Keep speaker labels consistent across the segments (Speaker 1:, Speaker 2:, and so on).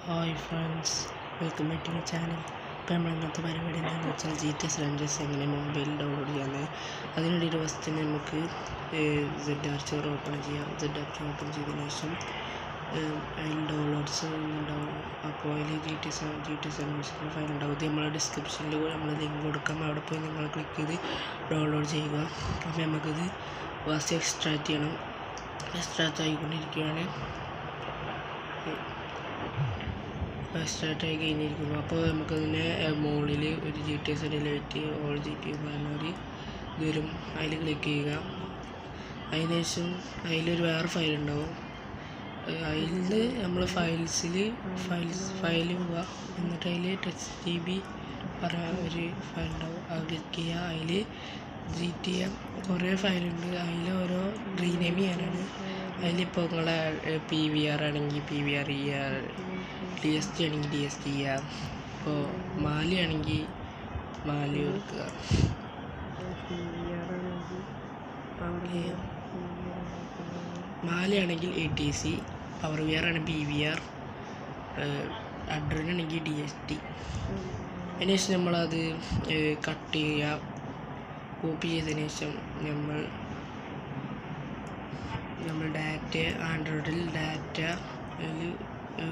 Speaker 1: Hi friends, welcome back to my channel. ഇപ്പോൾ നമ്മൾ ഇന്നത്തെ പരിപാടി എന്താണെന്ന് വെച്ചാൽ GTA San Andreas എങ്ങനെ മൊബൈലിൽ ഡൗൺലോഡ് ചെയ്യാമെന്ന്. അതിനുവേണ്ടി ഫസ്റ്റ് നമുക്ക് ZArcher ഓപ്പൺ ചെയ്യാം. ZArcher ഓപ്പൺ ചെയ്തതിനു ശേഷം അതിൽ ഡൗൺലോഡ്സ് ഉണ്ടാവും. അപ്പോൾ അതിൽ GTA San Andreas ഫയൽ ഉണ്ടാവും. ഇത് നമ്മളെ ഡിസ്ക്രിപ്ഷനിൽ നമ്മൾ ലിങ്ക് കൊടുക്കാം. അവിടെ പോയി നിങ്ങൾ ക്ലിക്ക് ചെയ്ത് ഡൗൺലോഡ് ചെയ്യുക. അപ്പോൾ നമുക്കിത് ഫസ്റ്റ് എക്സ്ട്രാക്ട് ചെയ്യണം. എക്സ്ട്രാക്ട് ആയിക്കൊണ്ടിരിക്കുകയാണ്. സ്റ്റാർട്ട് ആയി കഴിഞ്ഞിരിക്കുന്നു. അപ്പോൾ നമുക്കതിനെ മുകളിൽ ഒരു GTA സെറ്റിലേറ്റ് ഓൾ GTA പറഞ്ഞൊരു ഇത് വരും. അതിൽ ക്ലിക്ക് ചെയ്യുക. അതിനുശേഷം അതിലൊരു വേറെ ഫയൽ ഉണ്ടാവും. അതിൽ നമ്മൾ ഫയൽ പോവുക. എന്നിട്ട് അതിൽ TXT പറഞ്ഞ ഒരു ഫയൽ ഉണ്ടാവും. അത് ക്ലിക്ക് ചെയ്യുക. അതിൽ GTA കുറേ ഫയലുണ്ട്. അതിൽ ഓരോ റീനെയിം ചെയ്യാനാണ്. അതിലിപ്പോൾ നിങ്ങളെ PVR ആണെങ്കിൽ PVR ചെയ്യുക, DST ആണെങ്കിൽ DST ചെയ്യുക. ഇപ്പോൾ മാലി ആണെങ്കിൽ മാലി കൊടുക്കുക. മാലി ആണെങ്കിൽ ATC, പവർ വിയർ ആണെങ്കിൽ PVR, അഡ്രിൻ ആണെങ്കിൽ DST. അതിനുശേഷം നമ്മളത് കട്ട് ചെയ്യുക. കോപ്പി ചെയ്തതിന് ശേഷം നമ്മൾ ഡാറ്റ ആൻഡ്രോയിഡിൽ ഡാറ്റ അതിൽ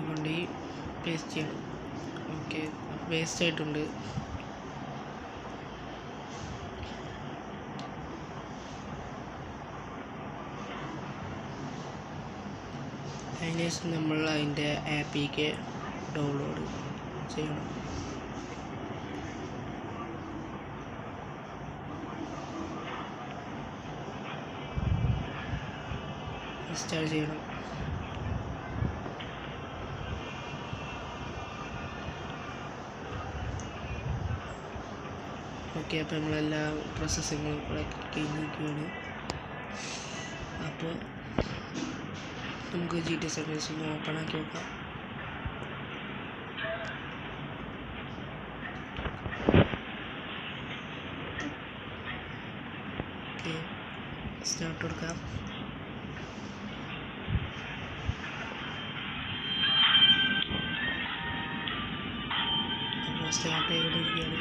Speaker 1: കൊണ്ടുപോയി പേസ്റ്റ് ചെയ്യണം. ഓക്കെ, പേസ്റ്റ് ആയിട്ടുണ്ട്. അതിനുശേഷം നമ്മൾ അതിൻ്റെ APK ഡൗൺലോഡ് ചെയ്യണം. ഇൻസ്റ്റാൾ ചെയ്യണം. ഓക്കെ, അപ്പോൾ നമ്മളെല്ലാ പ്രോസസ്സിങ്ങും ഇവിടെ കഴിഞ്ഞിരിക്കുകയാണ്. അപ്പോൾ നമുക്ക് GTA San Andreas ഒന്ന് ഓപ്പൺ ആക്കി നോക്കാം. ഓക്കെ, സ്റ്റാർട്ട് കൊടുക്കാം. സ്റ്റാർട്ട് ചെയ്തുകൊണ്ടിരിക്കുകയാണ്.